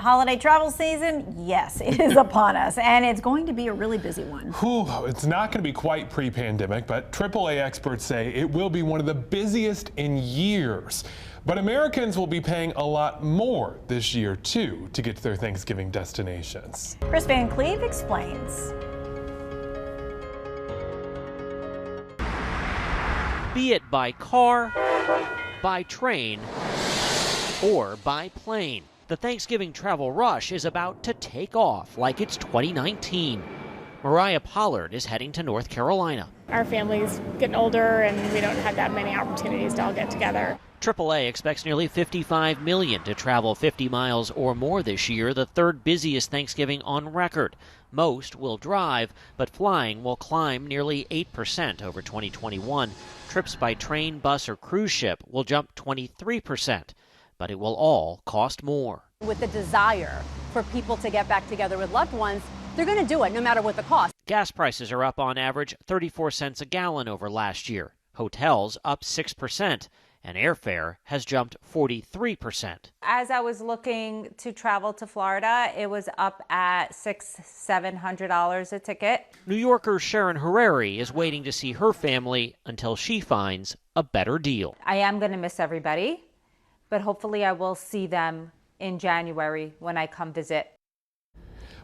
holiday travel season, yes, it is upon us, and it's going to be a really busy one. It's not going to be quite pre-pandemic, but AAA experts say it will be one of the busiest in years. But Americans will be paying a lot more this year, too, to get to their Thanksgiving destinations. Chris Van Cleve explains. Be it by car, by train, or by plane, the Thanksgiving travel rush is about to take off like it's 2019. Mariah Pollard is heading to North Carolina. Our family's getting older and we don't have that many opportunities to all get together. AAA expects nearly $55 million to travel 50 miles or more this year, the third busiest Thanksgiving on record. Most will drive, but flying will climb nearly 8% over 2021. Trips by train, bus, or cruise ship will jump 23%, but it will all cost more. With the desire for people to get back together with loved ones, they're going to do it no matter what the cost. Gas prices are up on average 34 cents a gallon over last year. Hotels up 6%. And airfare has jumped 43%. As I was looking to travel to Florida, it was up at $700 a ticket. New Yorker Sharon Herreri is waiting to see her family until she finds a better deal. I am going to miss everybody, but hopefully I will see them in January when I come visit.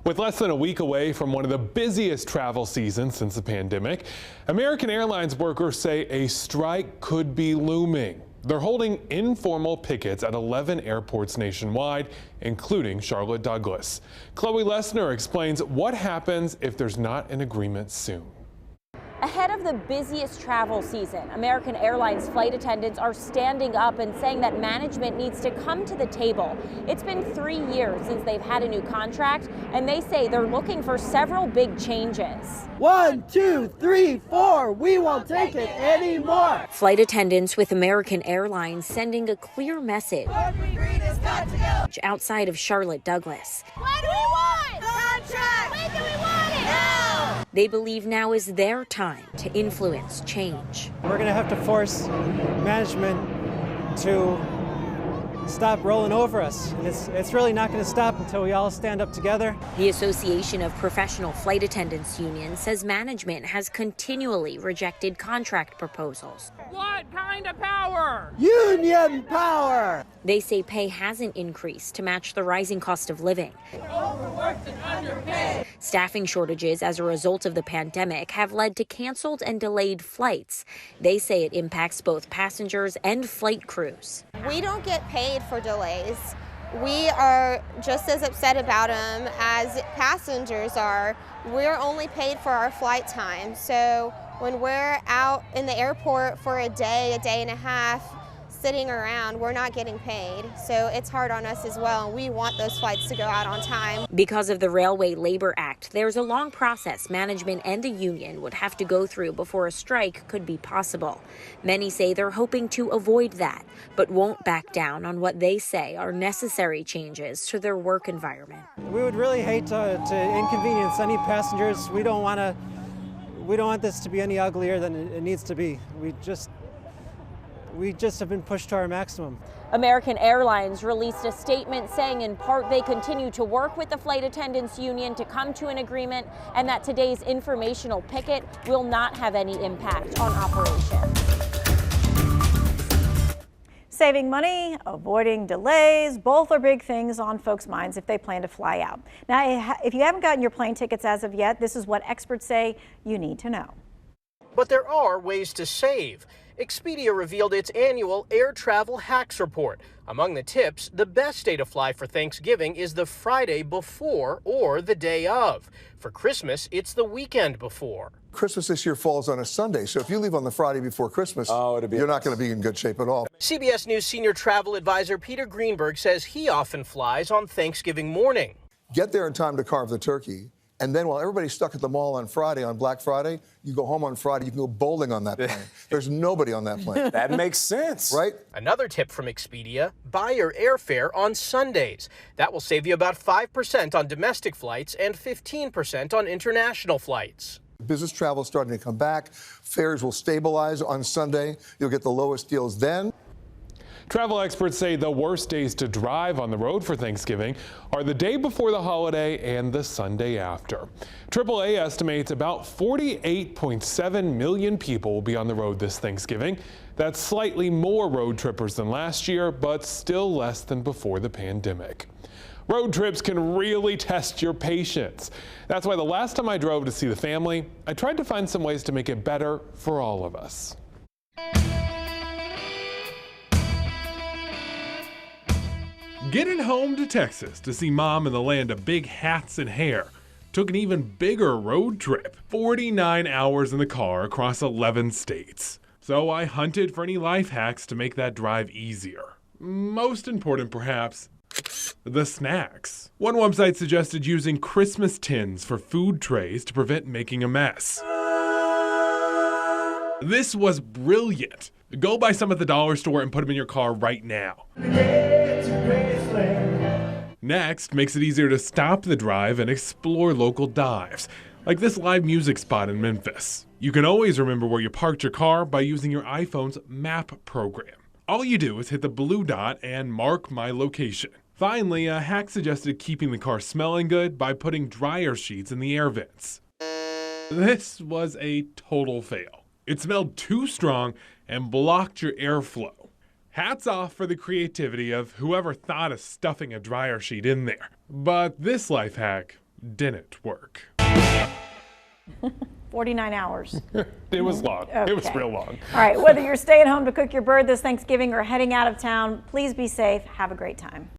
With less than a week away from one of the busiest travel seasons since the pandemic, American Airlines workers say a strike could be looming. They're holding informal pickets at 11 airports nationwide, including Charlotte Douglas. Chloe Lesner explains what happens if there's not an agreement soon. Ahead of the busiest travel season, American Airlines flight attendants are standing up and saying that management needs to come to the table. It's been 3 years since they've had a new contract, and they say they're looking for several big changes. 1, 2, 3, 4, we won't take it anymore. Flight attendants with American Airlines sending a clear message outside of Charlotte Douglas. What do we want? Contract! When do we want it? Now! They believe now is their time to influence change. We're going to have to force management to stop rolling over us. And it's really not going to stop until we all stand up together. The Association of Professional Flight Attendants Union says management has continually rejected contract proposals. What kind of power? Union power! They say pay hasn't increased to match the rising cost of living. Overworked and underpaid. Staffing shortages as a result of the pandemic have led to canceled and delayed flights. They say it impacts both passengers and flight crews. We don't get paid for delays. We are just as upset about them as passengers are. We're only paid for our flight time. So when we're out in the airport for a day and a half, sitting around, we're not getting paid. So it's hard on us as well. And we want those flights to go out on time. Because of the Railway Labor Act, there's a long process management and the union would have to go through before a strike could be possible. Many say they're hoping to avoid that, but won't back down on what they say are necessary changes to their work environment. We would really hate to inconvenience any passengers. We don't want this to be any uglier than it needs to be. We just have been pushed to our maximum. American Airlines released a statement saying in part they continue to work with the flight attendants union to come to an agreement and that today's informational picket will not have any impact on operations. Saving money, avoiding delays, both are big things on folks' minds if they plan to fly out. Now, if you haven't gotten your plane tickets as of yet, this is what experts say you need to know. But there are ways to save. Expedia revealed its annual Air Travel Hacks Report. Among the tips, the best day to fly for Thanksgiving is the Friday before or the day of. For Christmas, it's the weekend before. Christmas this year falls on a Sunday, so if you leave on the Friday before Christmas, you're not going to be in good shape at all. CBS News senior travel advisor Peter Greenberg says he often flies on Thanksgiving morning. Get there in time to carve the turkey. And then while everybody's stuck at the mall on Friday, on Black Friday, you go home on Friday, you can go bowling on that plane. There's nobody on that plane. That makes sense. Right? Another tip from Expedia, buy your airfare on Sundays. That will save you about 5% on domestic flights and 15% on international flights. Business travel is starting to come back. Fares will stabilize on Sunday. You'll get the lowest deals then. Travel experts say the worst days to drive on the road for Thanksgiving are the day before the holiday and the Sunday after. AAA estimates about 48.7 million people will be on the road this Thanksgiving. That's slightly more road trippers than last year, but still less than before the pandemic. Road trips can really test your patience. That's why the last time I drove to see the family, I tried to find some ways to make it better for all of us. Getting home to Texas to see Mom in the land of big hats and hair took an even bigger road trip. 49 hours in the car across 11 states. So I hunted for any life hacks to make that drive easier. Most important, perhaps, the snacks. One website suggested using Christmas tins for food trays to prevent making a mess. This was brilliant. Go buy some at the dollar store and put them in your car right now. Next, makes it easier to stop the drive and explore local dives, like this live music spot in Memphis. You can always remember where you parked your car by using your iPhone's map program. All you do is hit the blue dot and mark my location. Finally, a hack suggested keeping the car smelling good by putting dryer sheets in the air vents. This was a total fail. It smelled too strong and blocked your airflow. Hats off for the creativity of whoever thought of stuffing a dryer sheet in there. But this life hack didn't work. 49 hours. It was long. Okay. It was real long. All right, whether you're staying home to cook your bird this Thanksgiving or heading out of town, please be safe. Have a great time.